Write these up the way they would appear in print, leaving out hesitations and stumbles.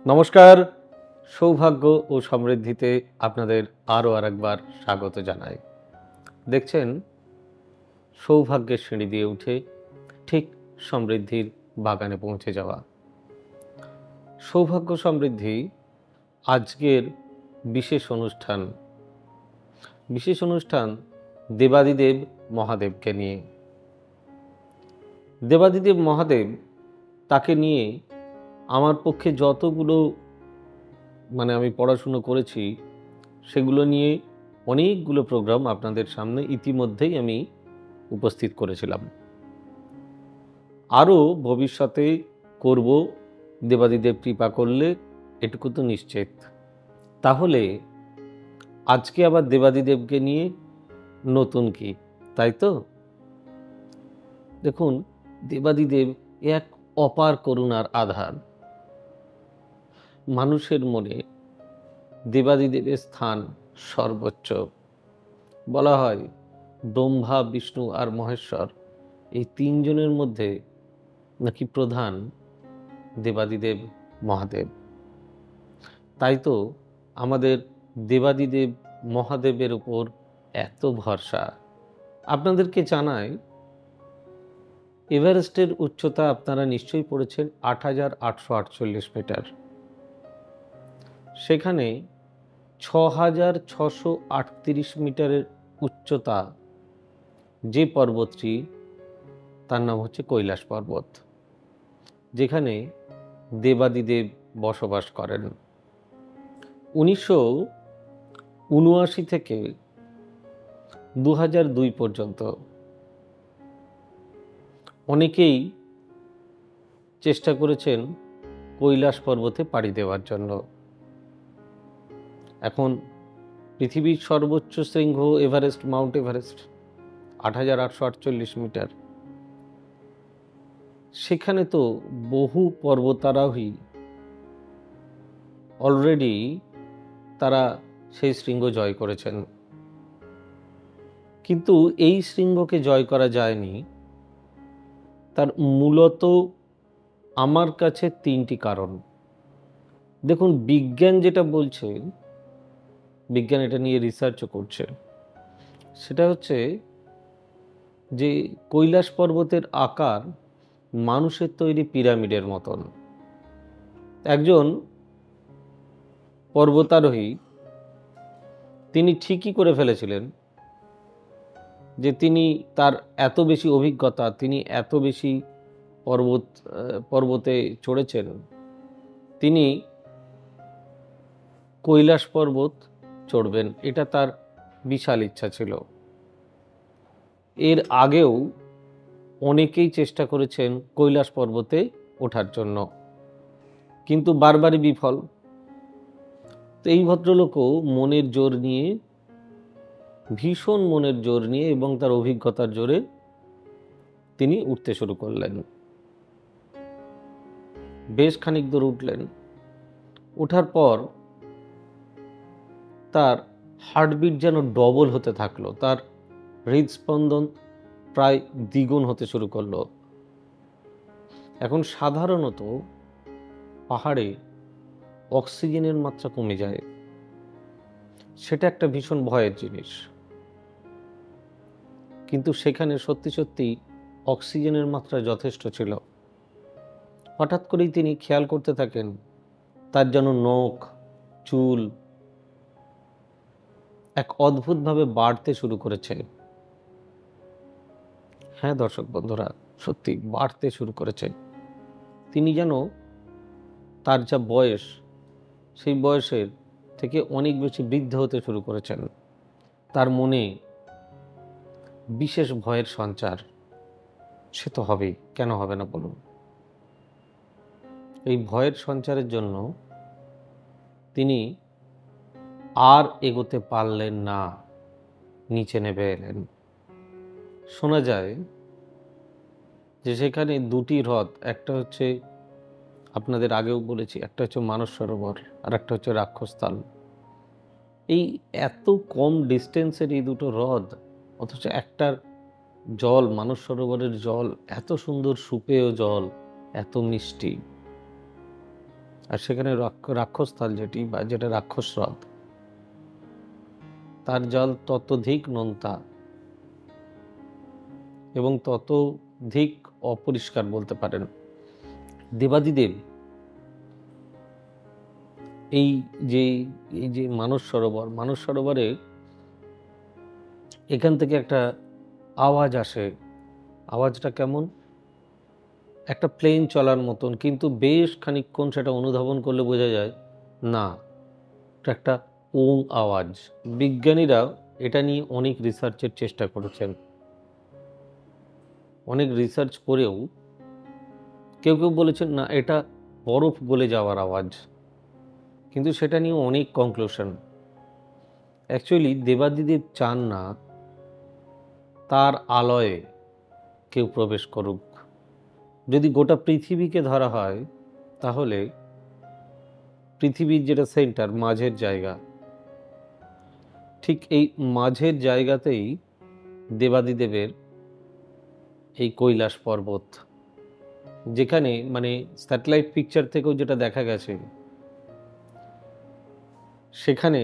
নমস্কার। সৌভাগ্য ও সমৃদ্ধিতে আপনাদের আরও আরেকবার স্বাগত জানাই। দেখছেন সৌভাগ্যের সিঁড়ি দিয়ে উঠে ঠিক সমৃদ্ধির বাগানে পৌঁছে যাওয়া। সৌভাগ্য সমৃদ্ধি আজকের বিশেষ অনুষ্ঠান দেবাদিদেব মহাদেবকে নিয়ে। দেবাদিদেব মহাদেব তাকে নিয়ে আমার পক্ষে যতগুলো আমি পড়াশুনো করেছি সেগুলো নিয়ে অনেকগুলো প্রোগ্রাম আপনাদের সামনে ইতিমধ্যেই আমি উপস্থিত করেছিলাম। আরও ভবিষ্যতে করব, দেবাদিদেব কৃপা করলে, এটুকু তো নিশ্চিত। তাহলে আজকে আবার দেবাদিদেবকে নিয়ে নতুন কি, তাই তো? দেখুন, দেবাদিদেব এক অপার করুণার আধার। মানুষের মনে দেবাদিদেবের স্থান সর্বোচ্চ। বলা হয় ব্রহ্মা, বিষ্ণু আর মহেশ্বর এই তিনজনের মধ্যে নাকি প্রধান দেবাদিদেব মহাদেব। তাই তো আমাদের দেবাদিদেব মহাদেবের উপর এত ভরসা। আপনাদেরকে জানাই, এভারেস্টের উচ্চতা আপনারা নিশ্চয়ই পড়েছেন ৮,৮৪৮ মিটার। সেখানে ৬,৬৩৮ মিটারের উচ্চতা যে পর্বতটি, তার নাম হচ্ছে কৈলাস পর্বত, যেখানে দেবাদিদেব বসবাস করেন। ১৯৭৯ থেকে ২০০২ পর্যন্ত অনেকেই চেষ্টা করেছেন কৈলাস পর্বতে পাড়ি দেওয়ার জন্য। এখন পৃথিবীর সর্বোচ্চ শৃঙ্গ এভারেস্ট, মাউন্ট এভারেস্ট ৮,৮৪৮ মিটার। সেখানে তো বহু পর্বতারোহী অলরেডি তারা সেই শৃঙ্গ জয় করেছেন। কিন্তু এই শৃঙ্গকে জয় করা যায়নি। তার মূলত আমার কাছে তিনটি কারণ। দেখুন, বিজ্ঞান যেটা বলছে, বিজ্ঞান এটা নিয়ে রিসার্চও করছে, সেটা হচ্ছে যে কৈলাস পর্বতের আকার মানুষের তৈরি পিরামিডের মতন। একজন পর্বতারোহী তিনি ঠিকই করে ফেলেছিলেন যে তিনি তার এত বেশি অভিজ্ঞতা, তিনি এত বেশি পর্বতে চড়েছেন, তিনি কৈলাস পর্বত চড়বেন, এটা তার বিশাল ইচ্ছা ছিল। এর আগেও অনেকেই চেষ্টা করেছেন কৈলাস পর্বতে ওঠার জন্য, কিন্তু বারবারই বিফল। তো এই ভদ্রলোকও মনের জোর নিয়ে, ভীষণ মনের জোর নিয়ে এবং তার অভিজ্ঞতার জোরে তিনি উঠতে শুরু করলেন। বেশ খানিক দূর উঠলেন। ওঠার পর তার হার্টবিট যেন ডবল হতে থাকলো, তার হৃদস্পন্দন প্রায় দ্বিগুণ হতে শুরু করলো। এখন সাধারণত পাহাড়ে অক্সিজেনের মাত্রা কমে যায়, সেটা একটা ভীষণ ভয়ের জিনিস। কিন্তু সেখানে সত্যি সত্যি অক্সিজেনের মাত্রা যথেষ্ট ছিল। হঠাৎ করেই তিনি খেয়াল করতে থাকেন তার যেন নখ, চুল এক অদ্ভুতভাবে বাড়তে শুরু করেছে। হ্যাঁ দর্শক বন্ধুরা, সত্যি বাড়তে শুরু করেছে। তিনি যেন তার যা বয়স, সেই বয়সের থেকে অনেক বেশি বৃদ্ধ হতে শুরু করেছেন। তার মনে বিশেষ ভয়ের সঞ্চার। সে তো হবেই, কেন হবে না বলুন? এই ভয়ের সঞ্চারের জন্য তিনি আর এগোতে পারলেন না, নিচে নেমে এলেন। শোনা যায় যে সেখানে দুটি হ্রদ, একটা হচ্ছে আপনাদের আগেও বলেছি, একটা হচ্ছে মানস সরোবর আর একটা হচ্ছে রাক্ষসতাল। এই এত কম ডিস্টেন্সের এই দুটো হ্রদ, অথচ একটার জল, মানস সরোবরের জল এত সুন্দর সুপেয় জল, এত মিষ্টি। আর সেখানে রাক্ষসস্থল যেটি বা যেটা রাক্ষস হ্রদ, তার জল ততোধিক নোনতা এবং ততোধিক অপরিষ্কার বলতে পারেন। দেবাদিদেব এই যে মানস সরোবরে এখান থেকে একটা আওয়াজ আসে। আওয়াজটা কেমন? একটা প্লেন চলার মতন, কিন্তু বেশ খানিকক্ষণ সেটা অনুধাবন করলে বোঝা যায় না, এটা একটা ওং আওয়াজ। বিজ্ঞানীরা এটা নিয়ে অনেক রিসার্চের চেষ্টা করেছেন, অনেক রিসার্চ করেও কেউ বলেছেন না এটা বরফ গলে যাওয়ার আওয়াজ, কিন্তু সেটা নিয়ে অনেক কনক্লুশন। অ্যাকচুয়ালি দেবাদিদেব চান না তার আলয়ে কেউ প্রবেশ করুক। যদি গোটা পৃথিবীকে ধরা হয় তাহলে পৃথিবীর যেটা সেন্টার, মাঝের জায়গা, ঠিক এই মাঝের জায়গাতেই দেবাদিদেবের এই কৈলাস পর্বত, যেখানে মানে স্যাটেলাইট পিকচার থেকেও যেটা দেখা গেছে, সেখানে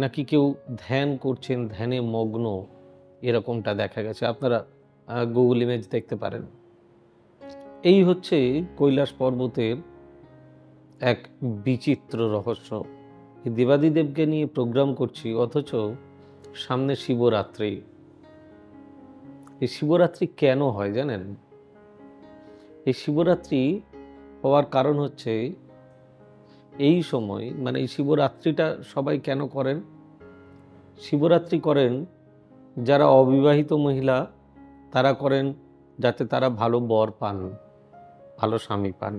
নাকি কেউ ধ্যান করছেন, ধ্যানে মগ্ন, এরকমটা দেখা গেছে। আপনারা গুগল ইমেজ দেখতে পারেন। এই হচ্ছে কৈলাস পর্বতের এক বিচিত্র রহস্য। দেবাদিদেবকে নিয়ে প্রোগ্রাম করছি, অথচ সামনে শিবরাত্রি। এই শিবরাত্রি কেন হয় জানেন? এই শিবরাত্রি হওয়ার কারণ হচ্ছে এই সময়, মানে এই শিবরাত্রিটা সবাই কেন করেন? শিবরাত্রি করেন যারা অবিবাহিত মহিলা, তারা করেন যাতে তারা ভালো বর পান, ভালো স্বামী পান।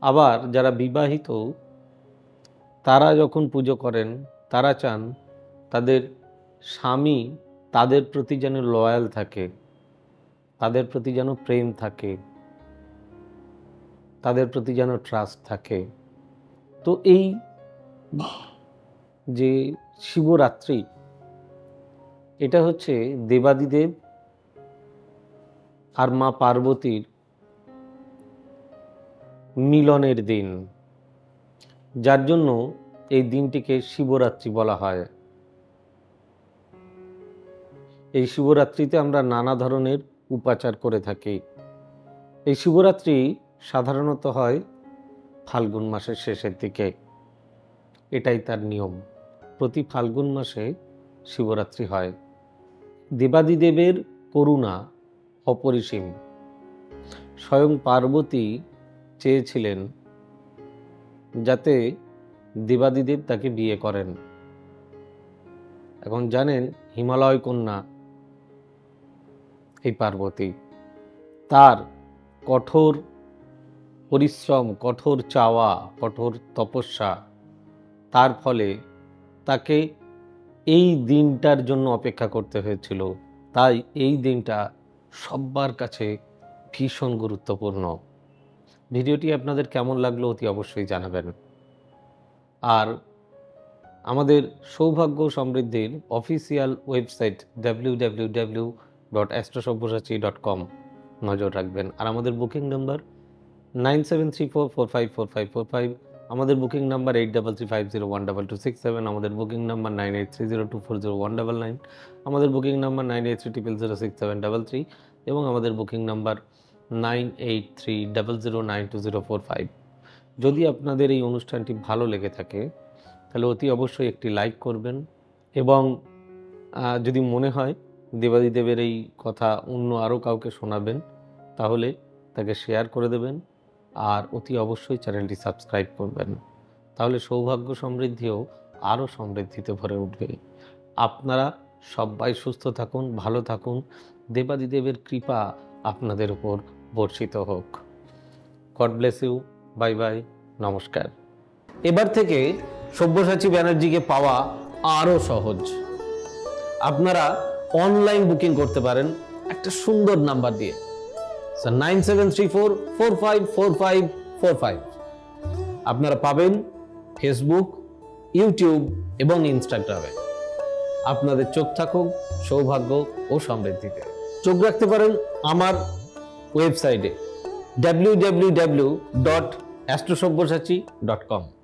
আবার যারা বিবাহিত, তারা যখন পুজো করেন, তারা চান তাদের স্বামী তাদের প্রতি যেন লয়াল থাকে, তাদের প্রতি যেন প্রেম থাকে, তাদের প্রতি যেন ট্রাস্ট থাকে। তো এই যে শিবরাত্রি, এটা হচ্ছে দেবাদিদেব আর মা পার্বতীর মিলনের দিন, যার জন্য এই দিনটিকে শিবরাত্রি বলা হয়। এই শিবরাত্রিতে আমরা নানা ধরনের উপাচার করে থাকি। এই শিবরাত্রি সাধারণত হয় ফাল্গুন মাসের শেষের দিকে, এটাই তার নিয়ম। প্রতি ফাল্গুন মাসে শিবরাত্রি হয়। দেবাদিদেবের করুণা অপরিসীম। স্বয়ং পার্বতী চেয়েছিলেন যাতে দেবাদিদেব তাকে বিয়ে করেন। এখন জানেন হিমালয় কন্যা এই পার্বতী, তার কঠোর পরিশ্রম, কঠোর চাওয়া, কঠোর তপস্যা, তার ফলে তাকে এই দিনটার জন্য অপেক্ষা করতে হয়েছিল। তাই এই দিনটা সবার কাছে ভীষণ গুরুত্বপূর্ণ। ভিডিওটি আপনাদের কেমন লাগলো অতি অবশ্যই জানাবেন। আর আমাদের সৌভাগ্য সমৃদ্ধির অফিসিয়াল ওয়েবসাইট www.astrosavysachi.com নজর রাখবেন। আর আমাদের বুকিং নাম্বার 9734454545, আমাদের বুকিং নাম্বার 8335012267, আমাদের বুকিং নাম্বার 9830240199, আমাদের বুকিং নাম্বার 9830067733 এবং আমাদের বুকিং নাম্বার 9830092045। যদি আপনাদের এই অনুষ্ঠানটি ভালো লেগে থাকে তাহলে অতি অবশ্যই একটি লাইক করবেন, এবং যদি মনে হয় দেবাদিদেবের এই কথা অন্য আরও কাউকে শোনাবেন তাহলে তাকে শেয়ার করে দেবেন। আর অতি অবশ্যই চ্যানেলটি সাবস্ক্রাইব করবেন, তাহলে সৌভাগ্য সমৃদ্ধিও আরও সমৃদ্ধিতে ভরে উঠবে। আপনারা সবাই সুস্থ থাকুন, ভালো থাকুন, দেবাদিদেবের কৃপা আপনাদের উপর বর্ষিত হোক। God bless you, bye bye, নমস্কার। এবার থেকে সব্যসাচী ব্যানার্জিকে পাওয়া আরও সহজ। আপনারা অনলাইন বুকিং করতে পারেন একটা সুন্দর নাম্বার দিয়ে, 9734454545। আপনারা পাবেন ফেসবুক, ইউটিউব এবং ইনস্টাগ্রামে। আপনাদের চোখ থাকুক সৌভাগ্য ও সমৃদ্ধিতে। চোখ রাখতে পারেন আমার ওয়েবসাইটে www.astrosavysachi.com অ্যাস্ট্রোসব্যসাচী.com।